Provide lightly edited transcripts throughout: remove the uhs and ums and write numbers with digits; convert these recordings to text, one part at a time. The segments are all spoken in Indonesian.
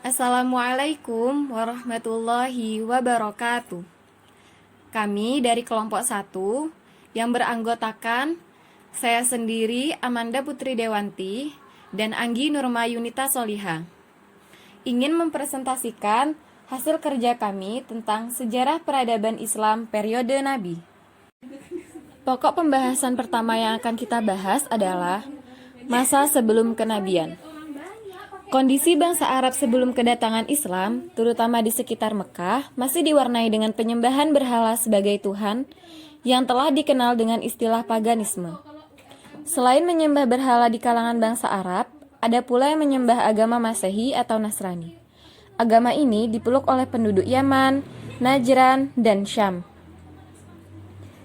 Assalamualaikum warahmatullahi wabarakatuh. Kami dari kelompok 1 yang beranggotakan saya sendiri Amanda Putri Dewanti dan Anggi Nurma Yunita Soliha ingin mempresentasikan hasil kerja kami tentang sejarah peradaban Islam periode Nabi. Pokok pembahasan pertama yang akan kita bahas adalah masa sebelum kenabian. Kondisi bangsa Arab sebelum kedatangan Islam, terutama di sekitar Mekah, masih diwarnai dengan penyembahan berhala sebagai Tuhan yang telah dikenal dengan istilah paganisme. Selain menyembah berhala di kalangan bangsa Arab, ada pula yang menyembah agama Masehi atau Nasrani. Agama ini dipeluk oleh penduduk Yaman, Najran, dan Syam.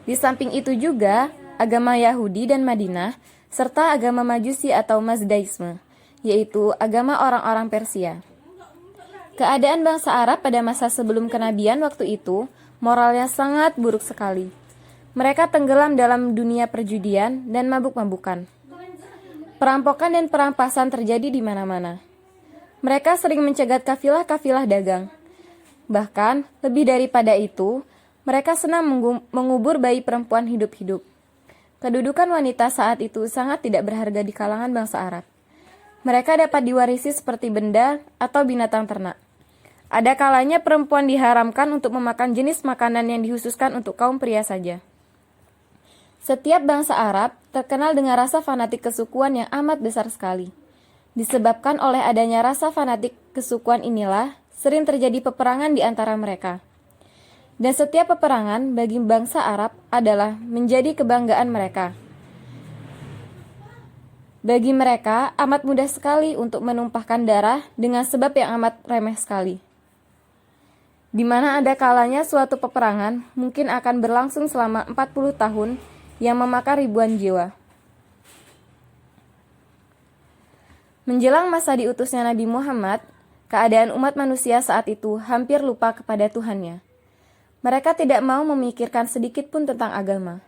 Di samping itu juga, agama Yahudi dan Madinah, serta agama Majusi atau Mazdaisme, yaitu agama orang-orang Persia. Keadaan bangsa Arab pada masa sebelum kenabian waktu itu, moralnya sangat buruk sekali. Mereka tenggelam dalam dunia perjudian dan mabuk-mabukan. Perampokan dan perampasan terjadi di mana-mana. Mereka sering mencegat kafilah-kafilah dagang. Bahkan, lebih daripada itu, mereka senang mengubur bayi perempuan hidup-hidup. Kedudukan wanita saat itu sangat tidak berharga di kalangan bangsa Arab. Mereka dapat diwarisi seperti benda atau binatang ternak. Ada kalanya perempuan diharamkan untuk memakan jenis makanan yang dikhususkan untuk kaum pria saja. Setiap bangsa Arab terkenal dengan rasa fanatik kesukuan yang amat besar sekali. Disebabkan oleh adanya rasa fanatik kesukuan inilah, sering terjadi peperangan di antara mereka. Dan setiap peperangan bagi bangsa Arab adalah menjadi kebanggaan mereka. Bagi mereka, amat mudah sekali untuk menumpahkan darah dengan sebab yang amat remeh sekali. Di mana ada kalanya suatu peperangan mungkin akan berlangsung selama 40 tahun yang memakan ribuan jiwa. Menjelang masa diutusnya Nabi Muhammad, keadaan umat manusia saat itu hampir lupa kepada Tuhannya. Mereka tidak mau memikirkan sedikit pun tentang agama,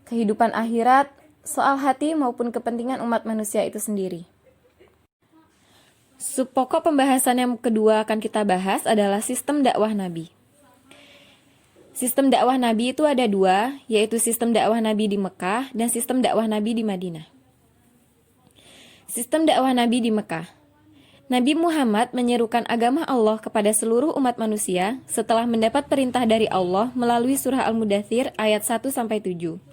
kehidupan akhirat, soal hati maupun kepentingan umat manusia itu sendiri. Subpokok pembahasan yang kedua akan kita bahas adalah sistem dakwah Nabi. Sistem dakwah Nabi itu ada dua, yaitu sistem dakwah Nabi di Mekah dan sistem dakwah Nabi di Madinah. Sistem dakwah Nabi di Mekah. Nabi Muhammad menyerukan agama Allah kepada seluruh umat manusia setelah mendapat perintah dari Allah melalui surah Al-Mudaththir ayat 1-7.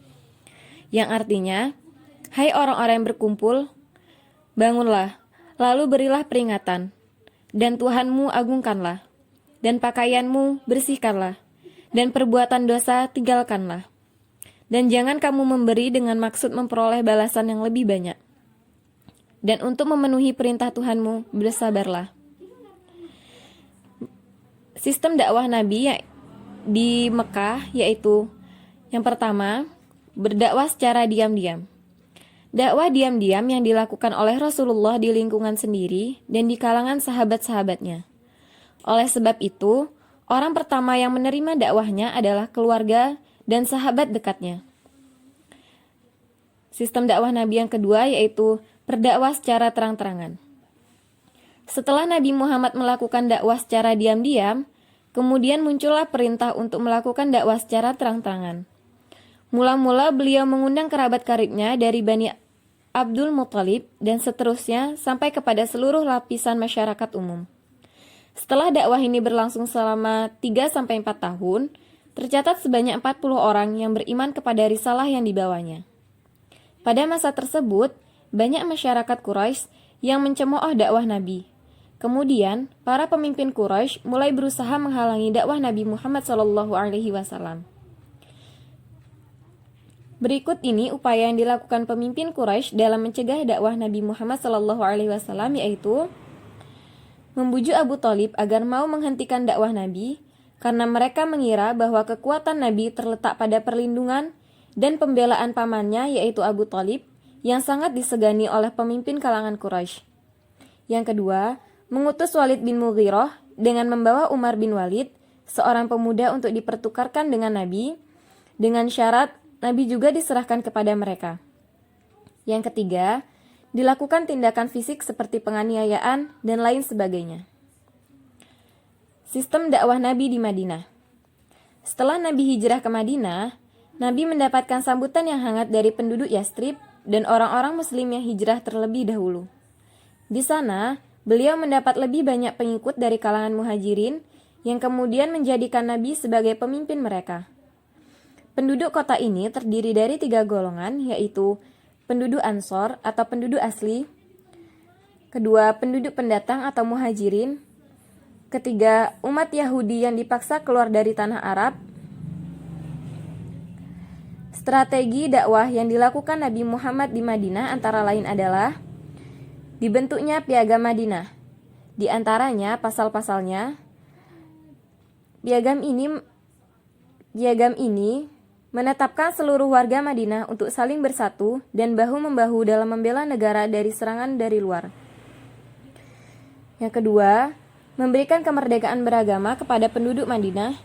Yang artinya, hai orang-orang yang berkumpul, bangunlah, lalu berilah peringatan, dan Tuhanmu agungkanlah, dan pakaianmu bersihkanlah, dan perbuatan dosa tinggalkanlah. Dan jangan kamu memberi dengan maksud memperoleh balasan yang lebih banyak. Dan untuk memenuhi perintah Tuhanmu, bersabarlah. Sistem dakwah Nabi di Mekah yaitu yang pertama, berdakwah secara diam-diam. Dakwah diam-diam yang dilakukan oleh Rasulullah di lingkungan sendiri dan di kalangan sahabat-sahabatnya. Oleh sebab itu, orang pertama yang menerima dakwahnya adalah keluarga dan sahabat dekatnya. Sistem dakwah Nabi yang kedua yaitu berdakwah secara terang-terangan. Setelah Nabi Muhammad melakukan dakwah secara diam-diam, kemudian muncullah perintah untuk melakukan dakwah secara terang-terangan. Mula-mula beliau mengundang kerabat karibnya dari Bani Abdul Muthalib dan seterusnya sampai kepada seluruh lapisan masyarakat umum. Setelah dakwah ini berlangsung selama 3-4 tahun, tercatat sebanyak 40 orang yang beriman kepada risalah yang dibawanya. Pada masa tersebut, banyak masyarakat Quraisy yang mencemooh dakwah Nabi. Kemudian, para pemimpin Quraisy mulai berusaha menghalangi dakwah Nabi Muhammad SAW. Berikut ini upaya yang dilakukan pemimpin Quraisy dalam mencegah dakwah Nabi Muhammad SAW, yaitu membujuk Abu Thalib agar mau menghentikan dakwah Nabi karena mereka mengira bahwa kekuatan Nabi terletak pada perlindungan dan pembelaan pamannya yaitu Abu Thalib yang sangat disegani oleh pemimpin kalangan Quraisy. Yang kedua, mengutus Walid bin Mughirah dengan membawa Umar bin Walid, seorang pemuda untuk dipertukarkan dengan Nabi, dengan syarat Nabi juga diserahkan kepada mereka. Yang ketiga, dilakukan tindakan fisik seperti penganiayaan dan lain sebagainya. Sistem dakwah Nabi di Madinah. Setelah Nabi hijrah ke Madinah, Nabi mendapatkan sambutan yang hangat dari penduduk Yastrib dan orang-orang muslim yang hijrah terlebih dahulu. Di sana, beliau mendapat lebih banyak pengikut dari kalangan muhajirin yang kemudian menjadikan Nabi sebagai pemimpin mereka. Penduduk kota ini terdiri dari 3 golongan, yaitu penduduk Ansor atau penduduk asli, kedua penduduk pendatang atau muhajirin, ketiga umat Yahudi yang dipaksa keluar dari tanah Arab. Strategi dakwah yang dilakukan Nabi Muhammad di Madinah antara lain adalah dibentuknya Piagam Madinah. Di antaranya pasal-pasalnya, piagam ini menetapkan seluruh warga Madinah untuk saling bersatu dan bahu-membahu dalam membela negara dari serangan dari luar. Yang kedua, memberikan kemerdekaan beragama kepada penduduk Madinah.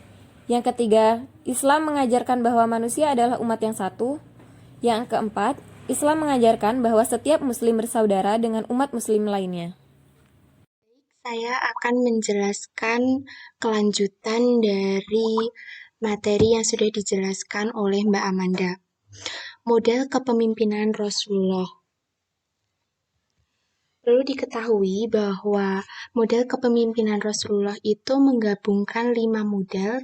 Yang ketiga, Islam mengajarkan bahwa manusia adalah umat yang satu. Yang keempat, Islam mengajarkan bahwa setiap muslim bersaudara dengan umat muslim lainnya. Saya akan menjelaskan kelanjutan dari materi yang sudah dijelaskan oleh Mbak Amanda. Model kepemimpinan Rasulullah. Perlu diketahui bahwa model kepemimpinan Rasulullah itu menggabungkan 5 model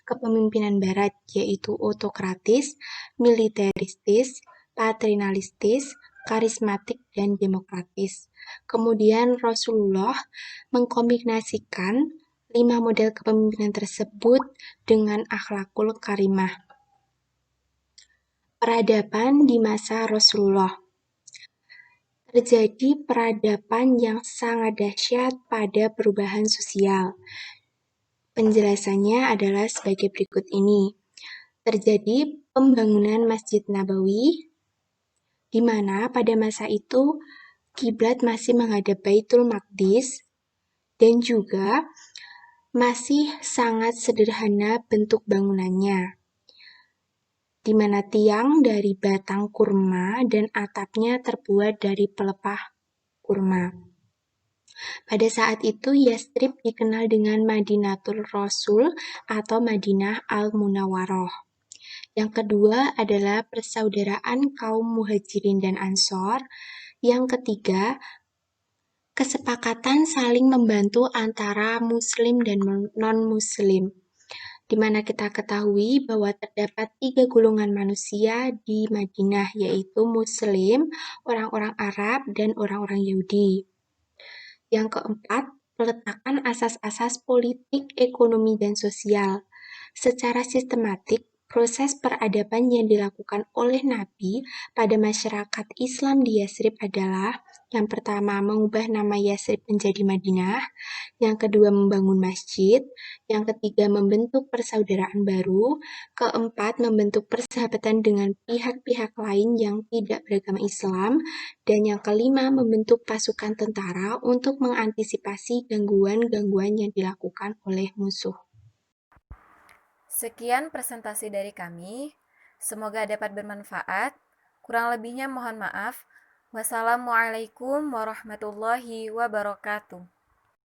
kepemimpinan barat, yaitu otokratis, militeristis, paternalistis, karismatik, dan demokratis. Kemudian Rasulullah mengkombinasikan 5 model kepemimpinan tersebut dengan akhlakul karimah. Peradaban di masa Rasulullah. Terjadi peradaban yang sangat dahsyat pada perubahan sosial. Penjelasannya adalah sebagai berikut ini. Terjadi pembangunan Masjid Nabawi, di mana pada masa itu kiblat masih menghadap Baitul Maqdis dan juga masih sangat sederhana bentuk bangunannya, di mana tiang dari batang kurma dan atapnya terbuat dari pelepah kurma. Pada saat itu Yastrib dikenal dengan Madinatul Rasul atau Madinah Al-Munawwaroh. Yang kedua adalah persaudaraan kaum muhajirin dan ansor. Yang ketiga, kesepakatan saling membantu antara muslim dan non-muslim, di mana kita ketahui bahwa terdapat 3 golongan manusia di Madinah, yaitu muslim, orang-orang Arab, dan orang-orang Yahudi. Yang keempat, peletakan asas-asas politik, ekonomi, dan sosial. Secara sistematik, proses peradaban yang dilakukan oleh Nabi pada masyarakat Islam di Yatsrib adalah yang pertama, mengubah nama Yatsrib menjadi Madinah, yang kedua, membangun masjid, yang ketiga, membentuk persaudaraan baru, keempat, membentuk persahabatan dengan pihak-pihak lain yang tidak beragama Islam, dan yang kelima, membentuk pasukan tentara untuk mengantisipasi gangguan-gangguan yang dilakukan oleh musuh. Sekian presentasi dari kami. Semoga dapat bermanfaat. Kurang lebihnya mohon maaf. Wassalamualaikum warahmatullahi wabarakatuh.